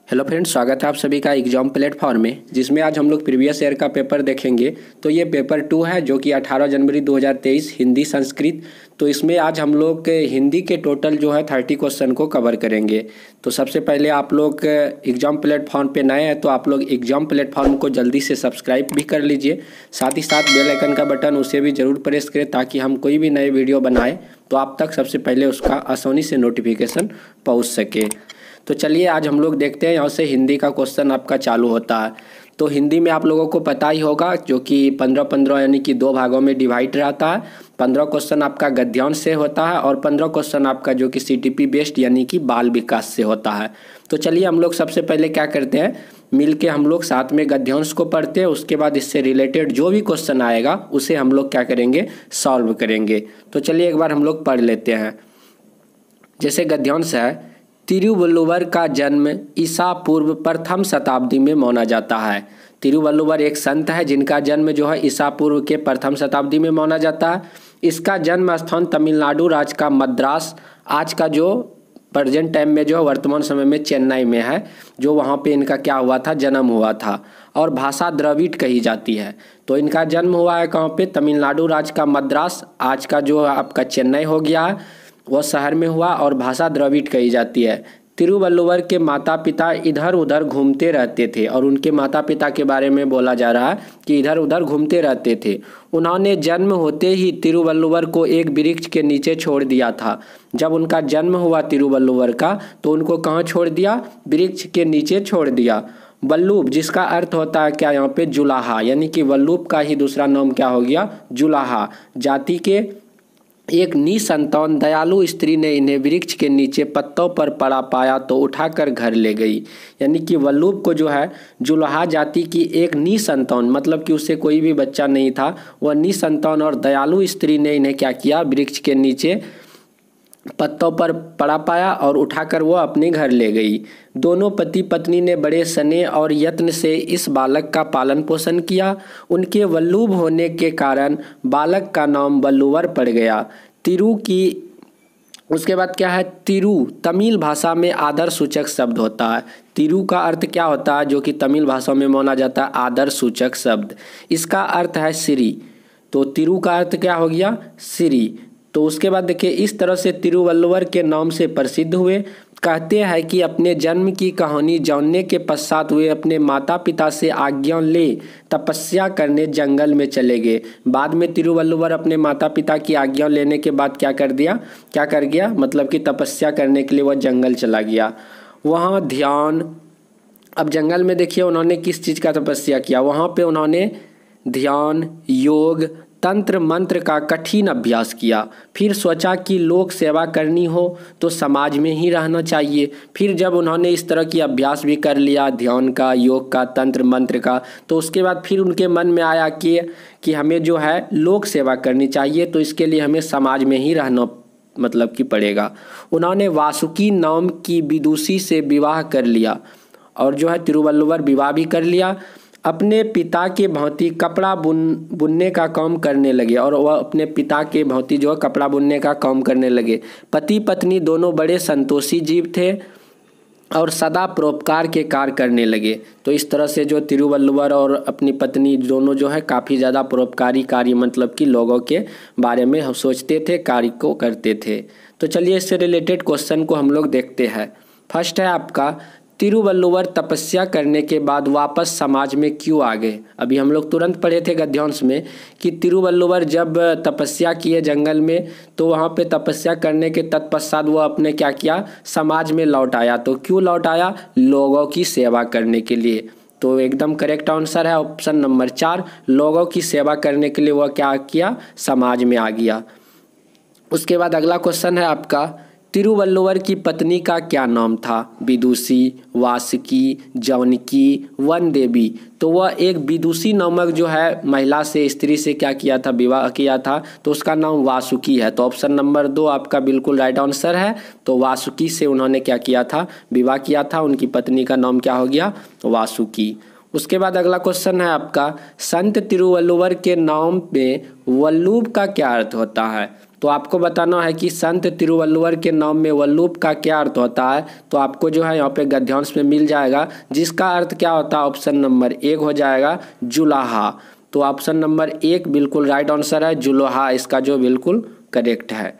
Hello friends, स्वागत है आप सभी का एग्जाम प्लेटफॉर्म में, जिसमें आज हम लोग प्रीवियस ईयर का पेपर देखेंगे। तो ये पेपर 2 है जो कि 18 जनवरी 2023 हिंदी संस्कृत। तो इसमें आज हम लोग हिंदी के टोटल जो है 30 क्वेश्चन को कवर करेंगे। तो सबसे पहले आप लोग एग्जाम प्लेटफॉर्म पे नए हैं तो आप लोग एग्जाम प्लेटफॉर्म को जल्दी से सब्सक्राइब भी कर लीजिए। साथ ही साथ बेल आइकन का बटन उसे भी ज़रूर प्रेस करें ताकि हम कोई भी नए वीडियो बनाए तो आप तक सबसे पहले उसका आसानी से नोटिफिकेशन पहुँच सके। तो चलिए आज हम लोग देखते हैं। यहाँ से हिंदी का क्वेश्चन आपका चालू होता है। तो हिंदी में आप लोगों को पता ही होगा जो कि 15-15 यानी कि 2 भागों में डिवाइड रहता है। 15 क्वेश्चन आपका गद्यांश से होता है और 15 क्वेश्चन आपका जो कि CTP बेस्ड यानी कि बाल विकास से होता है। तो चलिए हम लोग सबसे पहले क्या करते हैं, मिल के हम लोग साथ में गद्यांश को पढ़ते हैं। उसके बाद इससे रिलेटेड जो भी क्वेश्चन आएगा उसे हम लोग क्या करेंगे, सॉल्व करेंगे। तो चलिए एक बार हम लोग पढ़ लेते हैं। जैसे गद्यांश है, तिरुवल्लुवर का जन्म ईसा पूर्व प्रथम शताब्दी में माना जाता है। तिरुवल्लुवर एक संत है जिनका जन्म जो है ईसा पूर्व के प्रथम शताब्दी में माना जाता है। इसका जन्म स्थान तमिलनाडु राज्य का मद्रास, आज का जो प्रेजेंट टाइम में जो वर्तमान समय में चेन्नई में है, जो वहाँ पे इनका क्या हुआ था, जन्म हुआ था। और भाषा द्रविड़ कही जाती है। तो इनका जन्म हुआ है कहाँ पे, तमिलनाडु राज्य का मद्रास, आज का जो आपका चेन्नई हो गया है वह शहर में हुआ, और भाषा द्रविड़ कही जाती है। तिरुवल्लुवर के माता पिता इधर उधर घूमते रहते थे, और उनके माता पिता के बारे में बोला जा रहा है कि इधर उधर घूमते रहते थे। उन्होंने जन्म होते ही तिरुवल्लुवर को एक वृक्ष के नीचे छोड़ दिया था। जब उनका जन्म हुआ तिरुवल्लुवर का तो उनको कहाँ छोड़ दिया, वृक्ष के नीचे छोड़ दिया। वल्लूब, जिसका अर्थ होता है क्या यहाँ पे, जुलाहा, यानी कि वल्लूब का ही दूसरा नाम क्या हो गया, जुलाहा जाति के एक निसंतान दयालु स्त्री ने इन्हें वृक्ष के नीचे पत्तों पर पड़ा पाया तो उठाकर घर ले गई। यानी कि वल्लूब को जो है जुलाहा जाति की एक निसंतान, मतलब कि उससे कोई भी बच्चा नहीं था, वह निसंतान और दयालु स्त्री ने इन्हें क्या किया, वृक्ष के नीचे पत्तों पर पड़ा पाया और उठाकर वो अपने घर ले गई। दोनों पति पत्नी ने बड़े स्नेह और यत्न से इस बालक का पालन पोषण किया। उनके वल्लूब होने के कारण बालक का नाम वल्लुवर पड़ गया। तिरु की उसके बाद क्या है, तिरु तमिल भाषा में आदर सूचक शब्द होता है। तिरु का अर्थ क्या होता है, जो कि तमिल भाषा में माना जाता है आदर सूचक शब्द। इसका अर्थ है श्री। तो तिरु का अर्थ क्या हो गया, श्री। तो उसके बाद देखिए, इस तरह से तिरुवल्लुवर के नाम से प्रसिद्ध हुए। कहते हैं कि अपने जन्म की कहानी जानने के पश्चात वे अपने माता पिता से आज्ञा ले तपस्या करने जंगल में चले गए। बाद में तिरुवल्लुवर अपने माता पिता की आज्ञा लेने के बाद क्या कर गया, मतलब कि तपस्या करने के लिए वह जंगल चला गया। वहाँ ध्यान, अब जंगल में देखिए उन्होंने किस चीज़ का तपस्या किया, वहाँ पे उन्होंने ध्यान, योग, तंत्र मंत्र का कठिन अभ्यास किया। फिर सोचा कि लोक सेवा करनी हो तो समाज में ही रहना चाहिए। फिर जब उन्होंने इस तरह की अभ्यास भी कर लिया, ध्यान का, योग का, तंत्र मंत्र का, तो उसके बाद फिर उनके मन में आया कि हमें जो है लोक सेवा करनी चाहिए, तो इसके लिए हमें समाज में ही रहना मतलब कि पड़ेगा। उन्होंने वासुकी नाम की विदुषी से विवाह कर लिया, और जो है तिरुवल्लुवर विवाह भी कर लिया। अपने पिता के भांति कपड़ा बुनने का काम करने लगे, और वह अपने पिता के भांति जो है कपड़ा बुनने का काम करने लगे। पति पत्नी दोनों बड़े संतोषी जीव थे और सदा परोपकार के कार्य करने लगे। तो इस तरह से जो तिरुवल्लुवर और अपनी पत्नी दोनों जो है काफ़ी ज़्यादा परोपकारी कार्य, मतलब कि लोगों के बारे में सोचते थे, कार्य को करते थे। तो चलिए इससे रिलेटेड क्वेश्चन को हम लोग देखते हैं। फर्स्ट है आपका, तिरुवल्लुवर तपस्या करने के बाद वापस समाज में क्यों आ गए। अभी हम लोग तुरंत पढ़े थे गद्यांश में कि तिरुवल्लुवर जब तपस्या किए जंगल में, तो वहाँ पे तपस्या करने के तत्पश्चात वो अपने क्या किया, समाज में लौट आया। तो क्यों लौट आया, लोगों की सेवा करने के लिए। तो एकदम करेक्ट आंसर है ऑप्शन नंबर 4, लोगों की सेवा करने के लिए वह क्या किया, समाज में आ गया। उसके बाद अगला क्वेश्चन है आपका, तिरुवल्लुवर की पत्नी का क्या नाम था, विदुषी, वासुकी, जानकी, वन देवी। तो वह एक विदुषी नामक जो है महिला से, स्त्री से क्या किया था, विवाह किया था, तो उसका नाम वासुकी है। तो ऑप्शन नंबर 2 आपका बिल्कुल राइट आंसर है। तो वासुकी से उन्होंने क्या किया था, विवाह किया था। उनकी पत्नी का नाम क्या हो गया, वासुकी। उसके बाद अगला क्वेश्चन है आपका, संत तिरुवल्लुवर के नाम में वल्लूब का क्या अर्थ होता है। तो आपको बताना है कि संत तिरुवल्लुवर के नाम में वल्लुभ का क्या अर्थ होता है। तो आपको जो है यहाँ पे गद्यांश में मिल जाएगा, जिसका अर्थ क्या होता है, ऑप्शन नंबर 1 हो जाएगा जुलाहा। तो ऑप्शन नंबर 1 बिल्कुल राइट आंसर है, जुलाहा इसका जो बिल्कुल करेक्ट है।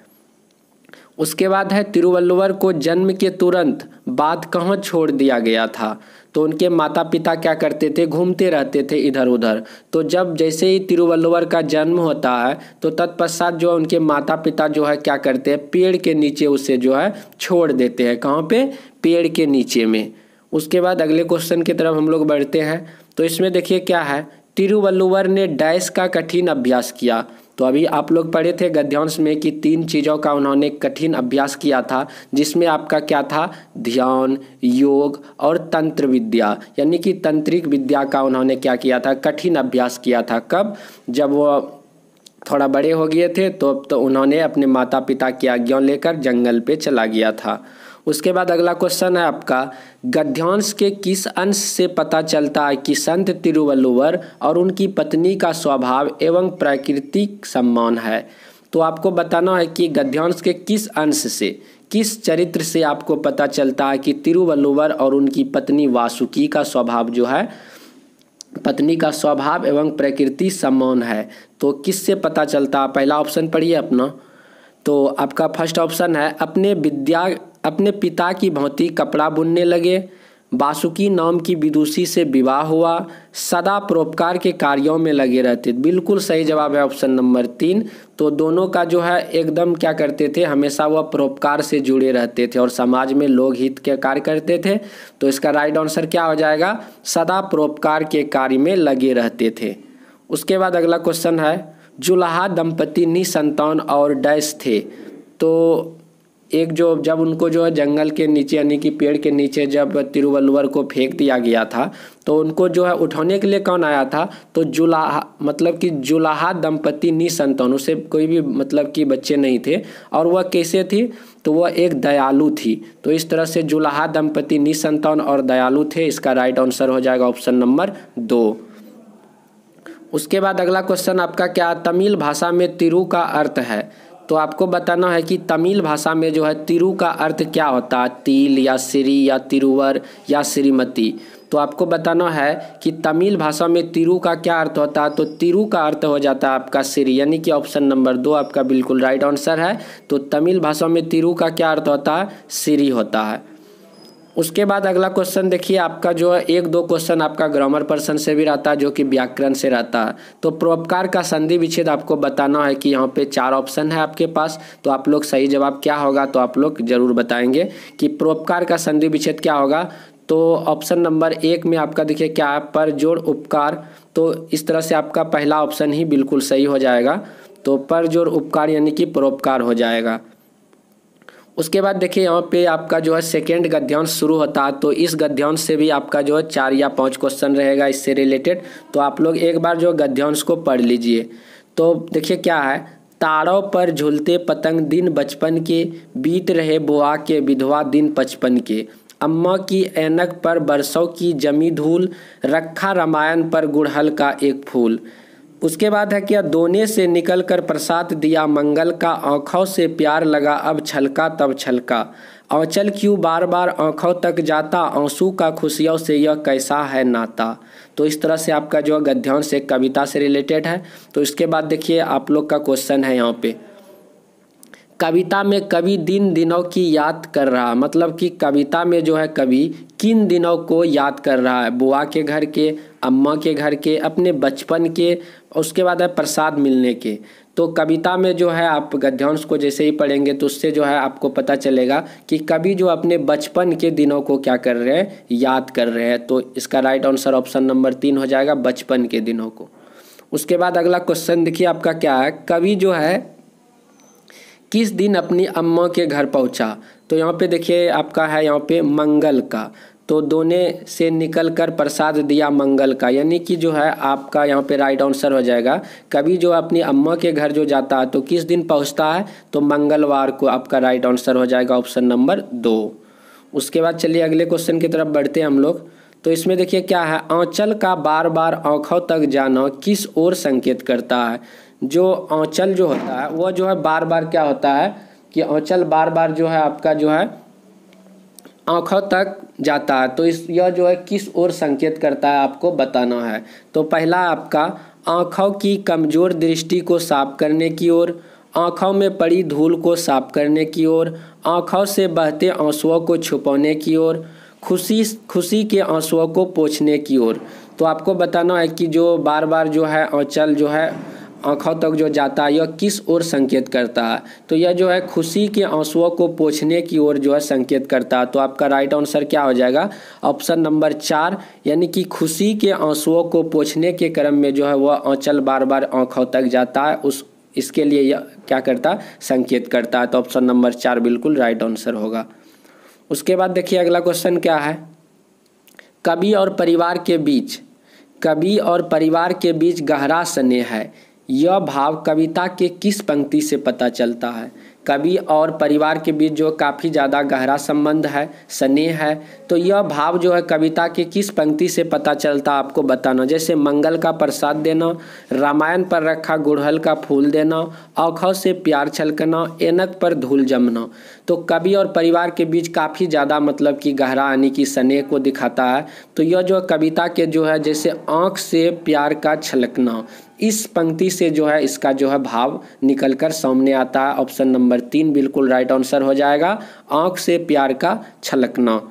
उसके बाद है तिरुवल्लुवर को जन्म के तुरंत बाद कहाँ छोड़ दिया गया था। तो उनके माता पिता क्या करते थे, घूमते रहते थे इधर उधर। तो जब जैसे ही तिरुवल्लुवर का जन्म होता है तो तत्पश्चात जो उनके माता पिता जो है क्या करते हैं, पेड़ के नीचे उसे जो है छोड़ देते हैं। कहाँ पे, पेड़ के नीचे में। उसके बाद अगले क्वेश्चन की तरफ हम लोग बढ़ते हैं। तो इसमें देखिए क्या है, तिरुवल्लुवर ने डैश का कठिन अभ्यास किया। तो अभी आप लोग पढ़े थे गद्यांश में कि 3 चीज़ों का उन्होंने कठिन अभ्यास किया था, जिसमें आपका क्या था, ध्यान, योग और तंत्र विद्या, यानी कि तंत्रिक विद्या का उन्होंने क्या किया था, कठिन अभ्यास किया था। कब, जब वो थोड़ा बड़े हो गए थे तो उन्होंने अपने माता पिता की आज्ञा लेकर जंगल पे चला गया था। उसके बाद अगला क्वेश्चन है आपका, गद्यांश के किस अंश से पता चलता है कि संत तिरुवल्लुवर और उनकी पत्नी का स्वभाव एवं प्राकृतिक सम्मान है। तो आपको बताना है कि गद्यांश के किस अंश से, किस चरित्र से आपको पता चलता है कि तिरुवल्लुवर और उनकी पत्नी वासुकी का स्वभाव जो है, पत्नी का स्वभाव एवं प्रकृति सम्मान है। तो किससे पता चलता है, पहला ऑप्शन पढ़िए अपना। तो आपका फर्स्ट ऑप्शन है, अपने पिता की भांति कपड़ा बुनने लगे, वासुकी नाम की विदुषी से विवाह हुआ, सदा परोपकार के कार्यों में लगे रहते। बिल्कुल सही जवाब है ऑप्शन नंबर 3। तो दोनों का जो है एकदम क्या करते थे, हमेशा वह परोपकार से जुड़े रहते थे और समाज में लोग हित के कार्य करते थे। तो इसका राइट आंसर क्या हो जाएगा, सदा परोपकार के कार्य में लगे रहते थे। उसके बाद अगला क्वेश्चन है, जुलाहा दंपति निसंतान और डैश थे। तो एक जो जब उनको जो है जंगल के नीचे यानी कि पेड़ के नीचे जब तिरुवल्लुवर को फेंक दिया गया था तो उनको जो है उठाने के लिए कौन आया था, तो जुलाहा, मतलब कि जुलाहा दंपति निसंतान, उसे कोई भी मतलब कि बच्चे नहीं थे। और वह कैसे थी, तो वह एक दयालु थी। तो इस तरह से जुलाहा दंपति निसंतान और दयालु थे। इसका राइट आंसर हो जाएगा ऑप्शन नंबर 2। उसके बाद अगला क्वेश्चन आपका क्या, तमिल भाषा में तिरु का अर्थ है। तो आपको बताना है कि तमिल भाषा में जो है तिरु का अर्थ क्या होता है, तिल या श्री या तिरुवर या श्रीमती। तो आपको बताना है कि तमिल भाषा में तिरु का क्या अर्थ होता है। तो तिरु का अर्थ हो जाता है आपका श्री, यानी कि ऑप्शन नंबर 2 आपका बिल्कुल राइट आंसर है। तो तमिल भाषा में तिरु का क्या अर्थ होता है, श्री होता है। उसके बाद अगला क्वेश्चन देखिए आपका जो है 1-2 क्वेश्चन आपका ग्रामर पर्सन से भी रहता है, जो कि व्याकरण से रहता है। तो परोपकार का संधि विच्छेद आपको बताना है कि यहाँ पे 4 ऑप्शन है आपके पास। तो आप लोग सही जवाब क्या होगा तो आप लोग जरूर बताएंगे कि परोपकार का संधि विच्छेद क्या होगा। तो ऑप्शन नंबर 1 में आपका देखिए क्या है, पर जोड़ उपकार। तो इस तरह से आपका पहला ऑप्शन ही बिल्कुल सही हो जाएगा। तो पर जोड़ उपकार यानी कि परोपकार हो जाएगा। उसके बाद देखिए यहाँ पे आपका जो है सेकेंड गद्यांश शुरू होता है। तो इस गद्यांश से भी आपका जो है 4 या 5 क्वेश्चन रहेगा इससे रिलेटेड। तो आप लोग एक बार जो गद्यांश को पढ़ लीजिए। तो देखिए क्या है, तारों पर झूलते पतंग दिन बचपन के, बीत रहे बुआ के विधवा दिन 55 के, अम्मा की ऐनक पर बरसों की जमी धूल, रखा रामायण पर गुड़हल का एक फूल। उसके बाद है क्या, दोने से निकल कर प्रसाद दिया मंगल का, आँखों से प्यार लगा अब छलका तब छलका, आंचल क्यों बार बार आँखों तक जाता, आंसू का खुशियों से यह कैसा है नाता। तो इस तरह से आपका जो गद्यांश एक कविता से रिलेटेड है। तो इसके बाद देखिए आप लोग का क्वेश्चन है यहाँ पे, कविता में कवि दिन दिनों की याद कर रहा, मतलब कि कविता में जो है कवि किन दिनों को याद कर रहा है, बुआ के घर के, अम्मा के घर के, अपने बचपन के, उसके बाद है प्रसाद मिलने के। तो कविता में जो है आप गद्यांश को जैसे ही पढ़ेंगे तो उससे जो है आपको पता चलेगा कि कवि जो अपने बचपन के दिनों को क्या कर रहे हैं, याद कर रहे हैं। तो इसका राइट आंसर ऑप्शन नंबर 3 हो जाएगा, बचपन के दिनों को। उसके बाद अगला क्वेश्चन देखिए आपका क्या है, कवि जो है किस दिन अपनी अम्मा के घर पहुंचा। तो यहाँ पे देखिए आपका है यहाँ पे मंगल का। तो दोने से निकल कर प्रसाद दिया मंगल का, यानी कि जो है आपका यहाँ पे राइट आंसर हो जाएगा, कवि जो अपनी अम्मा के घर जो जाता है तो किस दिन पहुँचता है, तो मंगलवार को आपका राइट आंसर हो जाएगा ऑप्शन नंबर 2। उसके बाद चलिए अगले क्वेश्चन की तरफ बढ़ते हैं हम लोग। तो इसमें देखिए क्या है, आंचल का बार बार आँखों तक जाना किस ओर संकेत करता है। जो आंचल जो होता है वह जो है बार बार क्या होता है कि आंचल बार बार जो है आपका जो है आँखों तक जाता है। तो यह जो है किस ओर संकेत करता है आपको बताना है। तो पहला आपका आँखों की कमज़ोर दृष्टि को साफ करने की ओर, आँखों में पड़ी धूल को साफ करने की ओर, आँखों से बहते आंसुओं को छुपाने की ओर, खुशी के आंसुओं को पोंछने की ओर। तो आपको बताना है कि जो बार बार जो है आंचल जो है आँखों तक जो जाता है यह किस ओर संकेत करता है। तो यह जो है खुशी के आंसुओं को पोंछने की ओर जो है संकेत करता है। तो आपका राइट आंसर क्या हो जाएगा, ऑप्शन नंबर 4, यानी कि खुशी के आंसुओं को पोंछने के क्रम में जो है वह आंचल बार बार आँखों तक जाता है, इसके लिए यह क्या करता है, संकेत करता है। तो ऑप्शन नंबर 4 बिल्कुल राइट आंसर होगा। उसके बाद देखिए अगला क्वेश्चन क्या है, कवि और परिवार के बीच गहरा स्नेह है, यह भाव कविता के किस पंक्ति से पता चलता है। कवि और परिवार के बीच जो काफ़ी ज़्यादा गहरा संबंध है, स्नेह है, तो यह भाव जो है कविता के किस पंक्ति से पता चलता है आपको बताना। जैसे मंगल का प्रसाद देना, रामायण पर रखा गुड़हल का फूल देना, आँखों से प्यार छलकना, ऐनक पर धूल जमना। तो कवि और परिवार के बीच काफ़ी ज़्यादा मतलब कि गहरा यानी कि स्नेह को दिखाता है। तो यह जो कविता के जो है जैसे आँख से प्यार का छलकना, इस पंक्ति से जो है इसका जो है भाव निकलकर सामने आता है। ऑप्शन नंबर 3 बिल्कुल राइट आंसर हो जाएगा, आँख से प्यार का छलकना।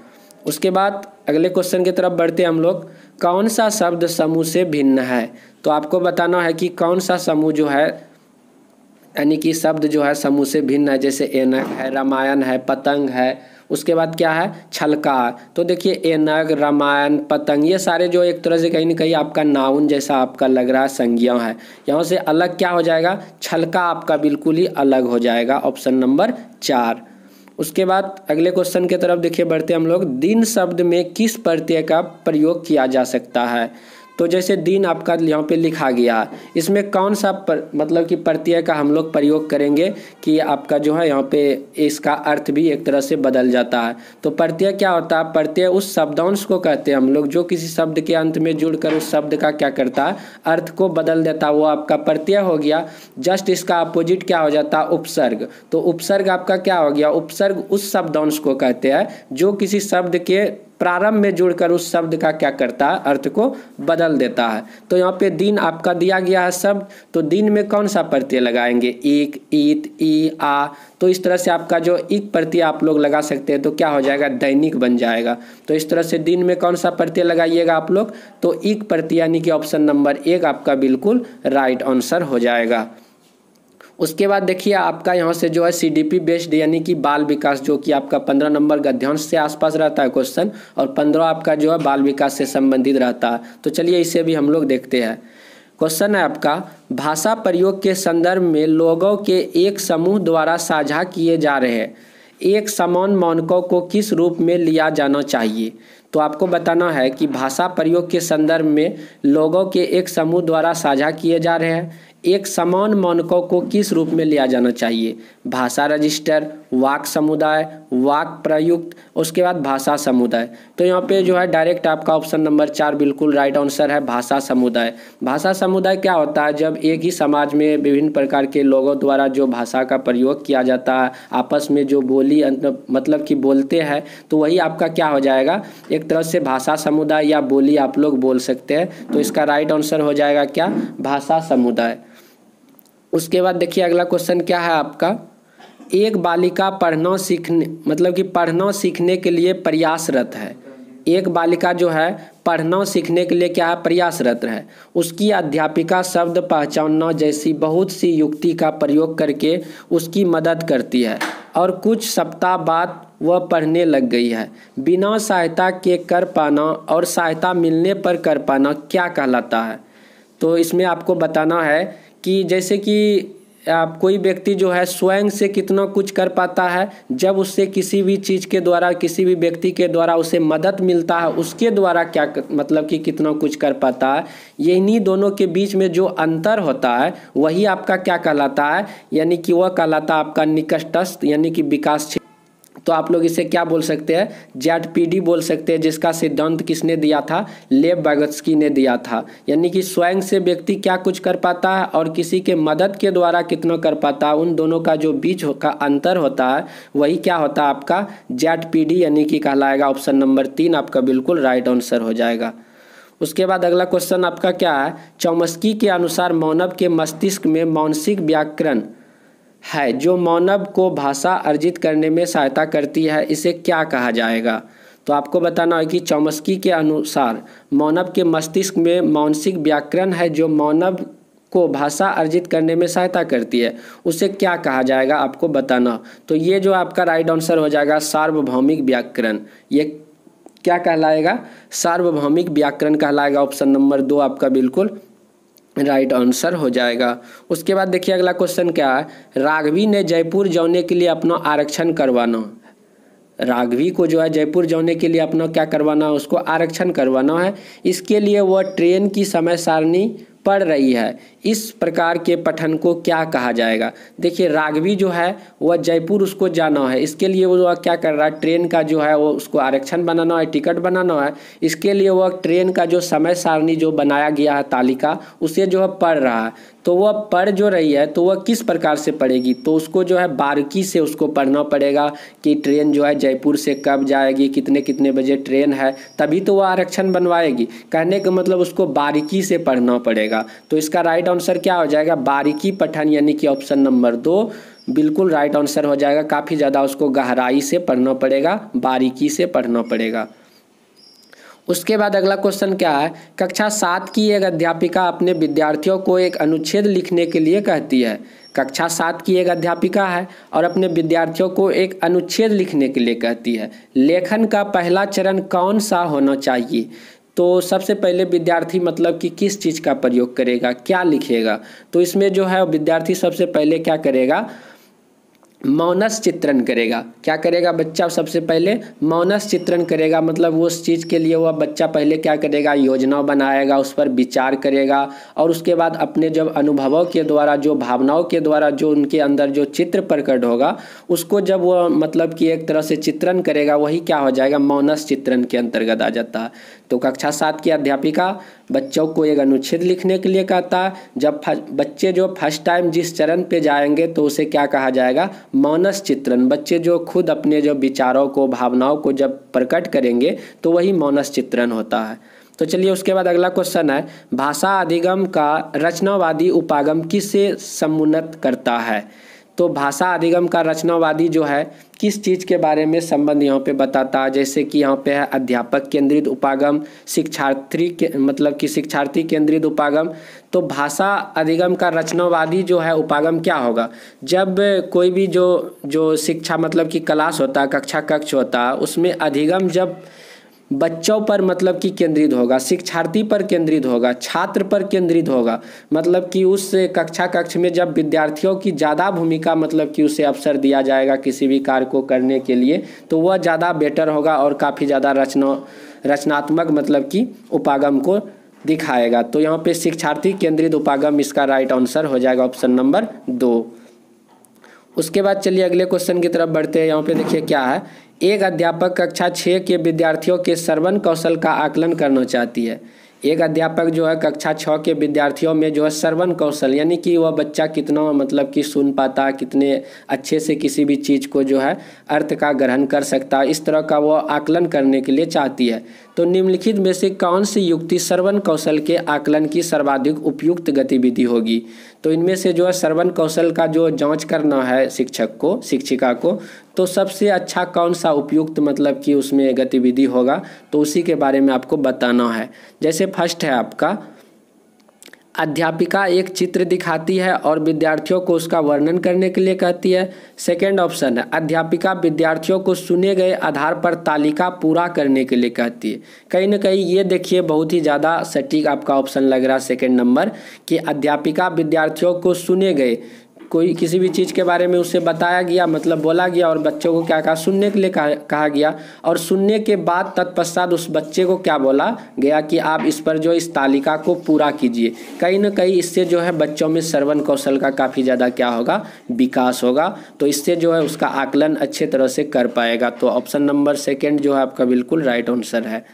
उसके बाद अगले क्वेश्चन की तरफ बढ़ते हम लोग, कौन सा शब्द समूह से भिन्न है। तो आपको बताना है कि कौन सा समूह जो है यानी कि शब्द जो है समूह से भिन्न है। जैसे ऐनक है, रामायण है, पतंग है, उसके बाद क्या है, छलका। तो देखिए ऐनक, रामायण, पतंग ये सारे जो एक तरह से कहीं ना कहीं आपका नाउन जैसा आपका लग रहा है, संज्ञा है। यहाँ से अलग क्या हो जाएगा, छलका आपका बिल्कुल ही अलग हो जाएगा, ऑप्शन नंबर 4। उसके बाद अगले क्वेश्चन की तरफ देखिए बढ़ते हम लोग, दिन शब्द में किस प्रत्यय का प्रयोग किया जा सकता है। तो जैसे दिन आपका यहाँ पे लिखा गया, इसमें कौन सा मतलब कि प्रत्यय का हम लोग प्रयोग करेंगे कि आपका जो है यहाँ पे इसका अर्थ भी एक तरह से बदल जाता है। तो प्रत्यय क्या होता है, प्रत्यय उस शब्दांश को कहते हैं हम लोग जो किसी शब्द के अंत में जुड़कर उस शब्द का क्या करता है, अर्थ को बदल देता है, वो आपका प्रत्यय हो गया। जस्ट इसका अपोजिट क्या हो जाता है, उपसर्ग। तो उपसर्ग आपका क्या हो गया, उपसर्ग उस शब्दांश को कहते हैं जो किसी शब्द के प्रारंभ में जुड़कर उस शब्द का क्या करता है, अर्थ को बदल देता है। तो यहाँ पे दिन आपका दिया गया है शब्द, तो दिन में कौन सा प्रत्यय लगाएंगे, एक, ईत, ई, आ। तो इस तरह से आपका जो एक प्रत्यय आप लोग लगा सकते हैं, तो क्या हो जाएगा, दैनिक बन जाएगा। तो इस तरह से दिन में कौन सा प्रत्यय लगाइएगा आप लोग, तो एक प्रत्यय यानी कि ऑप्शन नंबर 1 आपका बिल्कुल राइट आंसर हो जाएगा। उसके बाद देखिए आपका यहाँ से जो है CDP बेस्ड यानी कि बाल विकास, जो कि आपका 15 नंबर गद्यांश से आसपास रहता है क्वेश्चन, और 15 आपका जो है बाल विकास से संबंधित रहता है। तो चलिए इसे भी हम लोग देखते हैं। क्वेश्चन है आपका, भाषा प्रयोग के संदर्भ में लोगों के एक समूह द्वारा साझा किए जा रहे एक समान मानकों को किस रूप में लिया जाना चाहिए। तो आपको बताना है कि भाषा प्रयोग के संदर्भ में लोगों के एक समूह द्वारा साझा किए जा रहे हैं एक समान मानकों को किस रूप में लिया जाना चाहिए। भाषा रजिस्टर, वाक समुदाय, वाक प्रयुक्त, उसके बाद भाषा समुदाय। तो यहाँ पे जो है डायरेक्ट आपका ऑप्शन नंबर 4 बिल्कुल राइट आंसर है, भाषा समुदाय। भाषा समुदाय क्या होता है, जब एक ही समाज में विभिन्न प्रकार के लोगों द्वारा जो भाषा का प्रयोग किया जाता है, आपस में जो बोली मतलब कि बोलते हैं, तो वही आपका क्या हो जाएगा, एक तरह से भाषा समुदाय या बोली आप लोग बोल सकते हैं। तो इसका राइट आंसर हो जाएगा क्या, भाषा समुदाय। उसके बाद देखिए अगला क्वेश्चन क्या है आपका, एक बालिका पढ़ना सीखने के लिए प्रयासरत है। एक बालिका जो है पढ़ना सीखने के लिए क्या है, प्रयासरत है। उसकी अध्यापिका शब्द पहचानना जैसी बहुत सी युक्ति का प्रयोग करके उसकी मदद करती है और कुछ सप्ताह बाद वह पढ़ने लग गई है। बिना सहायता के कर पाना और सहायता मिलने पर कर पाना क्या कहलाता है। तो इसमें आपको बताना है कि जैसे कि आप कोई व्यक्ति जो है स्वयं से कितना कुछ कर पाता है, जब उससे किसी भी चीज़ के द्वारा, किसी भी व्यक्ति के द्वारा उसे मदद मिलता है, उसके द्वारा क्या मतलब कि कितना कुछ कर पाता है। इन्हीं दोनों के बीच में जो अंतर होता है वही आपका क्या कहलाता है, यानी कि वह कहलाता है आपका निकटस्थ यानी कि विकास तो आप लोग इसे क्या बोल सकते हैं, ZPD बोल सकते हैं, जिसका सिद्धांत किसने दिया था, लेव वागोत्स्की ने दिया था। यानी कि स्वयं से व्यक्ति क्या कुछ कर पाता है और किसी के मदद के द्वारा कितना कर पाता है, उन दोनों का जो बीच का अंतर होता है वही क्या होता है आपका ZPD, यानी कि कहलाएगा ऑप्शन नंबर 3 आपका बिल्कुल राइट आंसर हो जाएगा। उसके बाद अगला क्वेश्चन आपका क्या है, चॉम्स्की के अनुसार मानव के मस्तिष्क में मानसिक व्याकरण है जो मानव को भाषा अर्जित करने में सहायता करती है, इसे क्या कहा जाएगा। तो आपको बताना है कि चॉम्स्की के अनुसार मानव के मस्तिष्क में मानसिक व्याकरण है जो मानव को भाषा अर्जित करने में सहायता करती है, उसे क्या कहा जाएगा आपको बताना। तो ये जो आपका राइट आंसर हो जाएगा सार्वभौमिक व्याकरण, ये क्या कहलाएगा, सार्वभौमिक व्याकरण कहलाएगा। ऑप्शन नंबर 2 आपका बिल्कुल राइट आंसर हो जाएगा। उसके बाद देखिए अगला क्वेश्चन क्या है, राघवी ने जयपुर जाने के लिए अपना आरक्षण करवाना, राघवी को जो है जयपुर जाने के लिए अपना क्या करवाना है, उसको आरक्षण करवाना है। इसके लिए वह ट्रेन की समय सारणी पढ़ रही है, इस प्रकार के पठन को क्या कहा जाएगा। देखिए राघवी जो है वह जयपुर उसको जाना है, इसके लिए वो क्या कर रहा है, ट्रेन का जो है वो उसको आरक्षण बनाना है, टिकट बनाना है। इसके लिए वह ट्रेन का जो समय सारणी जो बनाया गया है तालिका, उसे जो है पढ़ रहा है। तो वह पढ़ जो रही है तो वह किस प्रकार से पढ़ेगी, तो उसको जो है बारीकी से उसको पढ़ना पड़ेगा कि ट्रेन जो है जयपुर से कब जाएगी, कितने कितने बजे ट्रेन है, तभी तो वह आरक्षण बनवाएगी। कहने का मतलब उसको बारीकी से पढ़ना पड़ेगा। तो इसका राइट आंसर क्या हो जाएगा, बारीकी पठन, यानी कि ऑप्शन नंबर 2 बिल्कुल राइट आंसर हो जाएगा। काफ़ी ज़्यादा उसको गहराई से पढ़ना पड़ेगा, बारीकी से पढ़ना पड़ेगा। उसके बाद अगला क्वेश्चन क्या है, कक्षा 7 की एक अध्यापिका अपने विद्यार्थियों को एक अनुच्छेद लिखने के लिए कहती है। कक्षा 7 की एक अध्यापिका है और अपने विद्यार्थियों को एक अनुच्छेद लिखने के लिए कहती है। लेखन का पहला चरण कौन सा होना चाहिए। तो सबसे पहले विद्यार्थी मतलब कि किस चीज़ का प्रयोग करेगा, क्या लिखेगा। तो इसमें जो है विद्यार्थी सबसे पहले क्या करेगा, मौनस चित्रण करेगा। क्या करेगा बच्चा, सबसे पहले मौनस चित्रण करेगा। मतलब उस चीज़ के लिए वह बच्चा पहले क्या करेगा, योजना बनाएगा, उस पर विचार करेगा और उसके बाद अपने जब अनुभवों के द्वारा, जो भावनाओं के द्वारा, जो उनके अंदर जो चित्र प्रकट होगा, उसको जब वह मतलब कि एक तरह से चित्रण करेगा, वही क्या हो जाएगा, मौनस चित्रण के अंतर्गत आ जाता है। तो कक्षा 7 की अध्यापिका बच्चों को एक अनुच्छेद लिखने के लिए कहता है। जब बच्चे जो फर्स्ट टाइम जिस चरण पे जाएंगे तो उसे क्या कहा जाएगा, मौनस चित्रण। बच्चे जो खुद अपने जो विचारों को, भावनाओं को जब प्रकट करेंगे तो वही मौनस चित्रण होता है। तो चलिए उसके बाद अगला क्वेश्चन है, भाषा अधिगम का रचनावादी उपागम किससे समुन्नत करता है। तो भाषा अधिगम का रचनावादी जो है किस चीज़ के बारे में संबंध यहाँ पे बताता है। जैसे कि यहाँ पे है अध्यापक केंद्रित उपागम, शिक्षार्थी के मतलब कि शिक्षार्थी केंद्रित उपागम। तो भाषा अधिगम का रचनावादी जो है उपागम क्या होगा, जब कोई भी जो शिक्षा मतलब कि क्लास होता है, कक्षा कक्ष होता है, उसमें अधिगम जब बच्चों पर मतलब कि केंद्रित होगा, शिक्षार्थी पर केंद्रित होगा, छात्र पर केंद्रित होगा। मतलब कि उस कक्षा कक्ष में जब विद्यार्थियों की ज़्यादा भूमिका मतलब कि उसे अवसर दिया जाएगा किसी भी कार्य को करने के लिए, तो वह ज़्यादा बेटर होगा और काफ़ी ज़्यादा रचनात्मक मतलब कि उपागम को दिखाएगा। तो यहाँ पे शिक्षार्थी केंद्रित उपागम इसका राइट आंसर हो जाएगा, ऑप्शन नंबर 2। उसके बाद चलिए अगले क्वेश्चन की तरफ बढ़ते हैं। यहाँ पे देखिए क्या है, एक अध्यापक कक्षा 6 के विद्यार्थियों के श्रवण कौशल का आकलन करना चाहती है। एक अध्यापक जो है कक्षा 6 के विद्यार्थियों में जो है श्रवण कौशल, यानी कि वह बच्चा कितना मतलब कि सुन पाता है, कितने अच्छे से किसी भी चीज़ को जो है अर्थ का ग्रहण कर सकता है, इस तरह का वह आकलन करने के लिए चाहती है। तो निम्नलिखित में से कौन सी युक्ति श्रवण कौशल के आकलन की सर्वाधिक उपयुक्त गतिविधि होगी। तो इनमें से जो है श्रवण कौशल का जो जांच करना है शिक्षक को, शिक्षिका को, तो सबसे अच्छा कौन सा उपयुक्त मतलब कि उसमें गतिविधि होगा, तो उसी के बारे में आपको बताना है। जैसे फर्स्ट है आपका, अध्यापिका एक चित्र दिखाती है और विद्यार्थियों को उसका वर्णन करने के लिए कहती है। सेकेंड ऑप्शन है, अध्यापिका विद्यार्थियों को चुने गए आधार पर तालिका पूरा करने के लिए कहती है। कहीं ना कहीं ये देखिए बहुत ही ज़्यादा सटीक आपका ऑप्शन लग रहा है सेकेंड नंबर, कि अध्यापिका विद्यार्थियों को चुने गए कोई किसी भी चीज़ के बारे में उससे बताया गया, मतलब बोला गया, और बच्चों को क्या कहा, सुनने के लिए कहा गया, और सुनने के बाद तत्पश्चात उस बच्चे को क्या बोला गया कि आप इस पर जो इस तालिका को पूरा कीजिए। कहीं ना कहीं इससे जो है बच्चों में श्रवण कौशल का काफ़ी ज़्यादा क्या होगा, विकास होगा। तो इससे जो है उसका आकलन अच्छे तरह से कर पाएगा। तो ऑप्शन नंबर सेकेंड जो है आपका बिल्कुल राइट आंसर है।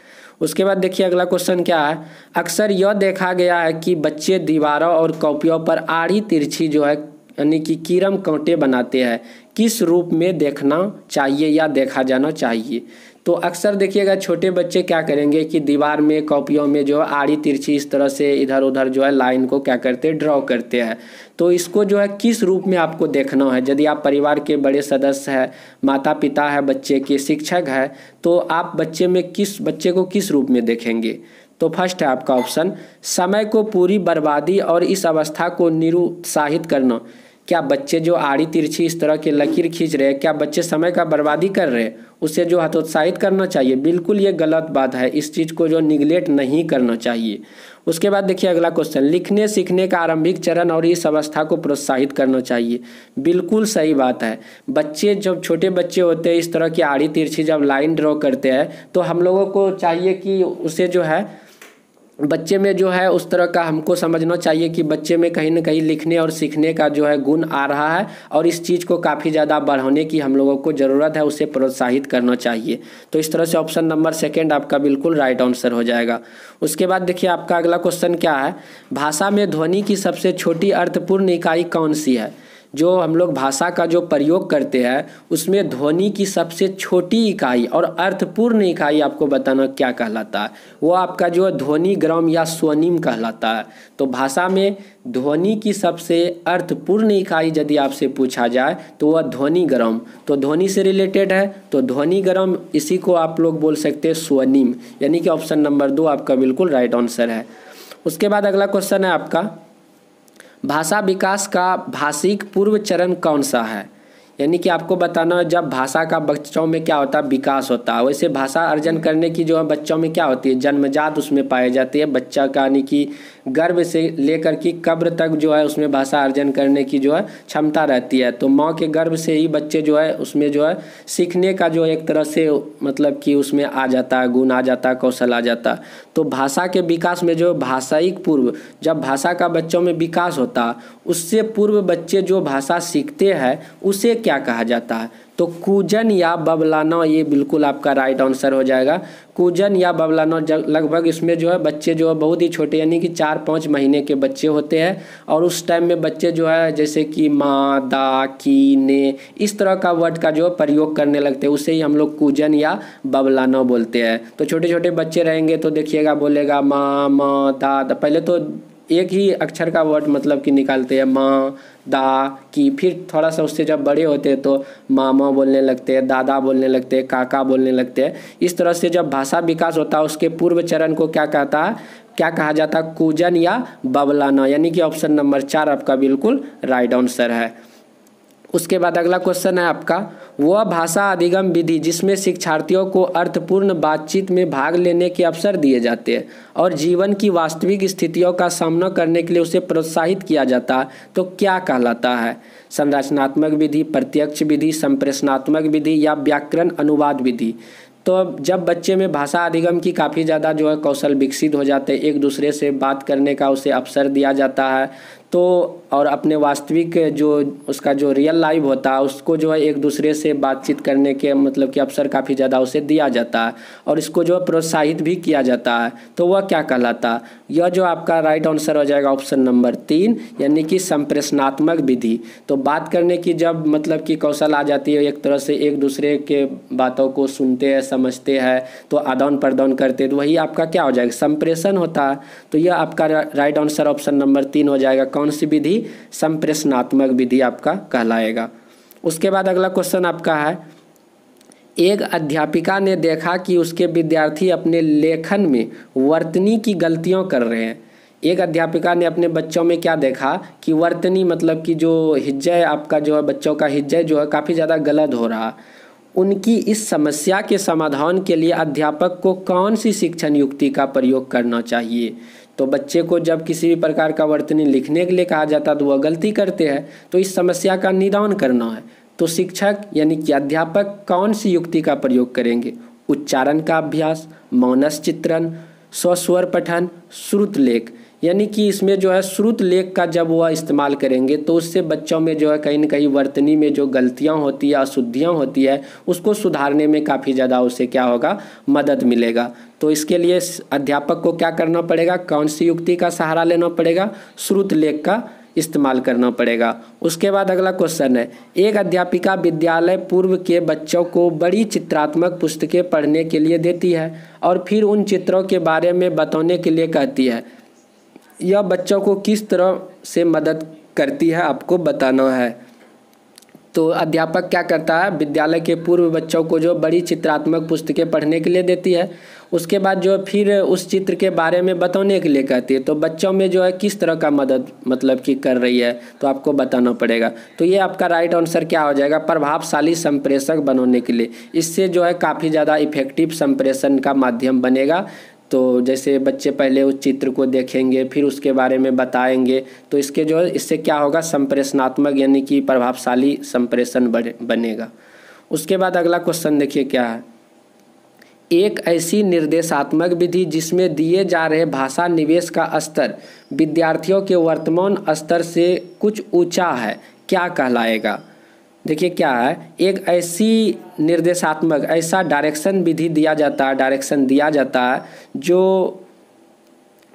उसके बाद देखिए अगला क्वेश्चन क्या है। अक्सर यह देखा गया है कि बच्चे दीवारों और कॉपियों पर आड़ी तिरछी जो है यानी कि कीरम कांटे बनाते हैं, किस रूप में देखना चाहिए या देखा जाना चाहिए। तो अक्सर देखिएगा छोटे बच्चे क्या करेंगे कि दीवार में कॉपियों में जो है आड़ी तिरछी इस तरह से इधर उधर जो है लाइन को क्या करते हैं, ड्रॉ करते हैं। तो इसको जो है किस रूप में आपको देखना है। यदि आप परिवार के बड़े सदस्य हैं, माता पिता है, बच्चे के शिक्षक है, तो आप बच्चे को किस रूप में देखेंगे। तो फर्स्ट है आपका ऑप्शन, समय को पूरी बर्बादी और इस अवस्था को निरुत्साहित करना। क्या बच्चे जो आड़ी तिरछी इस तरह के लकीर खींच रहे हैं, क्या बच्चे समय का बर्बादी कर रहे हैं, उसे जो हतोत्साहित करना चाहिए। बिल्कुल ये गलत बात है, इस चीज़ को जो निगलेक्ट नहीं करना चाहिए। उसके बाद देखिए अगला क्वेश्चन, लिखने सीखने का आरंभिक चरण और इस अवस्था को प्रोत्साहित करना चाहिए। बिल्कुल सही बात है। बच्चे जब छोटे बच्चे होते हैं इस तरह की आड़ी तिरछी जब लाइन ड्रॉ करते हैं, तो हम लोगों को चाहिए कि उसे जो है बच्चे में जो है उस तरह का हमको समझना चाहिए कि बच्चे में कहीं ना कहीं लिखने और सीखने का जो है गुण आ रहा है, और इस चीज़ को काफ़ी ज़्यादा बढ़ाने की हम लोगों को ज़रूरत है, उसे प्रोत्साहित करना चाहिए। तो इस तरह से ऑप्शन नंबर सेकेंड आपका बिल्कुल राइट आंसर हो जाएगा। उसके बाद देखिए आपका अगला क्वेश्चन क्या है। भाषा में ध्वनि की सबसे छोटी अर्थपूर्ण इकाई कौन सी है। जो हम लोग भाषा का जो प्रयोग करते हैं उसमें ध्वनि की सबसे छोटी इकाई और अर्थपूर्ण इकाई आपको बताना क्या कहलाता है। वो आपका जो ध्वनि ग्राम या स्वनिम कहलाता है। तो भाषा में ध्वनि की सबसे अर्थपूर्ण इकाई यदि आपसे पूछा जाए तो वह ध्वनि ग्राम। तो ध्वनि से रिलेटेड है तो ध्वनि ग्राम, इसी को आप लोग बोल सकते हैं स्वनिम, यानी कि ऑप्शन नंबर 2 आपका बिल्कुल राइट आंसर है। उसके बाद अगला क्वेश्चन है आपका, भाषा विकास का भाषिक पूर्व चरण कौन सा है। यानी कि आपको बताना है जब भाषा का बच्चों में क्या होता है, विकास होता है। वैसे भाषा अर्जन करने की जो है बच्चों में क्या होती है, जन्मजात उसमें पाई जाती है। बच्चा का यानी कि गर्भ से लेकर कि कब्र तक जो है उसमें भाषा अर्जन करने की जो है क्षमता रहती है। तो माँ के गर्भ से ही बच्चे जो है उसमें जो है सीखने का जो एक तरह से मतलब कि उसमें आ जाता है, गुण आ जाता है, कौशल आ जाता है। तो भाषा के विकास में जो भाषायिक पूर्व, जब भाषा का बच्चों में विकास होता है उससे पूर्व बच्चे जो भाषा सीखते हैं उसे क्या कहा जाता है। तो कूजन या बबलाना, ये बिल्कुल आपका राइट आंसर हो जाएगा। कूजन या बबलाना लगभग इसमें जो है बच्चे जो है बहुत ही छोटे यानी कि 4-5 महीने के बच्चे होते हैं, और उस टाइम में बच्चे जो है जैसे कि माँ, दा, की, ने इस तरह का वर्ड का जो प्रयोग करने लगते हैं, उसे ही हम लोग कूजन या बबलाना बोलते हैं। तो छोटे छोटे बच्चे रहेंगे तो देखिएगा बोलेगा माँ, माँ, दा। पहले तो एक ही अक्षर का वर्ड मतलब कि निकालते हैं, माँ, दा, की। फिर थोड़ा सा उससे जब बड़े होते हैं तो मामा बोलने लगते हैं, दादा बोलने लगते हैं, काका बोलने लगते हैं। इस तरह से जब भाषा विकास होता है उसके पूर्व चरण को क्या कहा जाता है, कूजन या बबलाना, यानी कि ऑप्शन नंबर 4 आपका बिल्कुल राइट आंसर है। उसके बाद अगला क्वेश्चन है आपका, वह भाषा अधिगम विधि जिसमें शिक्षार्थियों को अर्थपूर्ण बातचीत में भाग लेने के अवसर दिए जाते हैं और जीवन की वास्तविक स्थितियों का सामना करने के लिए उसे प्रोत्साहित किया जाता है, तो क्या कहलाता है। संरचनात्मक विधि, प्रत्यक्ष विधि, संप्रेषणात्मक विधि या व्याकरण अनुवाद विधि। तो जब बच्चे में भाषा अधिगम की काफ़ी ज़्यादा जो है कौशल विकसित हो जाते हैं, एक दूसरे से बात करने का उसे अवसर दिया जाता है, तो और अपने वास्तविक जो उसका जो रियल लाइफ होता है उसको जो है एक दूसरे से बातचीत करने के मतलब कि अवसर काफ़ी ज़्यादा उसे दिया जाता है, और इसको जो है प्रोत्साहित भी किया जाता है, तो वह क्या कहलाता है। यह जो आपका राइट आंसर हो जाएगा ऑप्शन नंबर 3, यानी कि संप्रेषणात्मक विधि। तो बात करने की जब मतलब कि कौशल आ जाती है, एक तरह से एक दूसरे के बातों को सुनते हैं, समझते हैं, तो आदान प्रदान करते हैं, तो वही आपका क्या हो जाएगा, संप्रेषण होता है। तो यह आपका राइट आंसर ऑप्शन नंबर 3 हो जाएगा। कौन सी विधि, संप्रेषणात्मक विधि आपका कहलाएगा। उसके बाद अगला क्वेश्चन आपका है, एक अध्यापिका ने देखा कि उसके विद्यार्थी अपने लेखन में वर्तनी की गलतियां कर रहे हैं। एक अध्यापिका ने अपने बच्चों में क्या देखा कि वर्तनी मतलब कि जो हिज्जे आपका जो है बच्चों का हिज्जे जो है काफ़ी ज़्यादा गलत हो रहा। उनकी इस समस्या के समाधान के लिए अध्यापक को कौन सी शिक्षण युक्ति का प्रयोग करना चाहिए। तो बच्चे को जब किसी भी प्रकार का वर्तनी लिखने के लिए कहा जाता है तो वह गलती करते हैं। तो इस समस्या का निदान करना है तो शिक्षक यानी कि अध्यापक कौन सी युक्ति का प्रयोग करेंगे? उच्चारण का अभ्यास, मौनस चित्रण, स्वस्वर पठन, श्रुत लेख। यानी कि इसमें जो है श्रुत लेख का जब वह इस्तेमाल करेंगे तो उससे बच्चों में जो है कहीं ना कहीं वर्तनी में जो गलतियां होती है, अशुद्धियां होती है, उसको सुधारने में काफ़ी ज़्यादा उससे क्या होगा, मदद मिलेगा। तो इसके लिए अध्यापक को क्या करना पड़ेगा, कौन सी युक्ति का सहारा लेना पड़ेगा? श्रुत लेख का इस्तेमाल करना पड़ेगा। उसके बाद अगला क्वेश्चन है, एक अध्यापिका विद्यालय पूर्व के बच्चों को बड़ी चित्रात्मक पुस्तकें पढ़ने के लिए देती है और फिर उन चित्रों के बारे में बताने के लिए कहती है। यह बच्चों को किस तरह से मदद करती है आपको बताना है। तो अध्यापक क्या करता है, विद्यालय के पूर्व बच्चों को जो बड़ी चित्रात्मक पुस्तकें पढ़ने के लिए देती है, उसके बाद जो फिर उस चित्र के बारे में बताने के लिए कहती है। तो बच्चों में जो है किस तरह का मदद मतलब कि कर रही है तो आपको बताना पड़ेगा। तो ये आपका राइट आंसर क्या हो जाएगा, प्रभावशाली संप्रेषक बनाने के लिए। इससे जो है काफ़ी ज़्यादा इफेक्टिव संप्रेषण का माध्यम बनेगा। तो जैसे बच्चे पहले उस चित्र को देखेंगे फिर उसके बारे में बताएंगे तो इसके जो है इससे क्या होगा, संप्रेषणात्मक यानी कि प्रभावशाली संप्रेषण बनेगा। उसके बाद अगला क्वेश्चन देखिए क्या है, एक ऐसी निर्देशात्मक विधि जिसमें दिए जा रहे भाषा निवेश का स्तर विद्यार्थियों के वर्तमान स्तर से कुछ ऊंचा है, क्या कहलाएगा? देखिए क्या है, एक ऐसी निर्देशात्मक ऐसा डायरेक्शन विधि दिया जाता है, डायरेक्शन दिया जाता है जो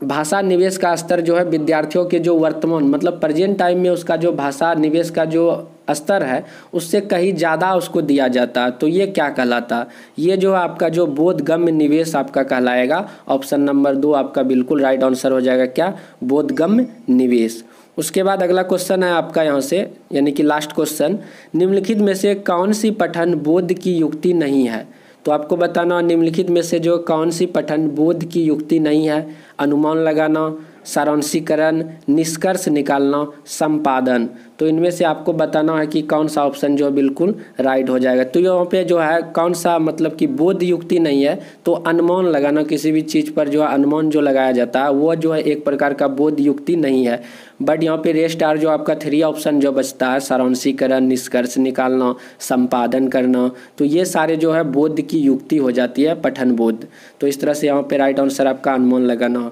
भाषा निवेश का स्तर जो है विद्यार्थियों के जो वर्तमान मतलब प्रेजेंट टाइम में उसका जो भाषा निवेश का जो स्तर है उससे कहीं ज़्यादा उसको दिया जाता है। तो ये क्या कहलाता है, ये जो आपका जो बोधगम्य निवेश आपका कहलाएगा। ऑप्शन नंबर 2 आपका बिल्कुल राइट आंसर हो जाएगा, क्या, बोधगम्य निवेश। उसके बाद अगला क्वेश्चन है आपका यहाँ से यानी कि लास्ट क्वेश्चन, निम्नलिखित में से कौन सी पठन बोध की युक्ति नहीं है? तो आपको बताना निम्नलिखित में से जो कौन सी पठन बोध की युक्ति नहीं है, अनुमान लगाना, सारांशीकरण, निष्कर्ष निकालना, संपादन। तो इनमें से आपको बताना है कि कौन सा ऑप्शन जो बिल्कुल राइट हो जाएगा। तो यहाँ पे जो है कौन सा मतलब कि बोध युक्ति नहीं है, तो अनुमान लगाना, किसी भी चीज़ पर जो है अनुमान जो लगाया जाता है वो जो है एक प्रकार का बोध युक्ति नहीं है। बट यहाँ पे रेस्ट आर जो आपका 3 ऑप्शन जो बचता है, सारांशीकरण, निष्कर्ष निकालना, संपादन करना, तो ये सारे जो है बोध की युक्ति हो जाती है, पठन बोध। तो इस तरह से यहाँ पे राइट आंसर आपका अनुमान लगाना।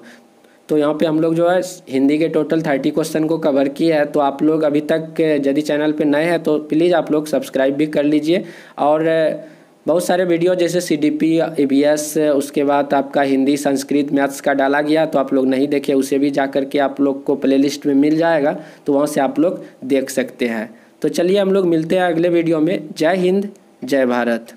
तो यहाँ पे हम लोग जो है हिंदी के टोटल 30 क्वेश्चन को कवर किया है। तो आप लोग अभी तक यदि चैनल पे नए हैं तो प्लीज़ आप लोग सब्सक्राइब भी कर लीजिए। और बहुत सारे वीडियो जैसे CDP, EVS, उसके बाद आपका हिंदी, संस्कृत, मैथ्स का डाला गया, तो आप लोग नहीं देखे उसे भी जा कर के आप लोग को प्लेलिस्ट में मिल जाएगा, तो वहाँ से आप लोग देख सकते हैं। तो चलिए हम लोग मिलते हैं अगले वीडियो में। जय हिंद, जय भारत।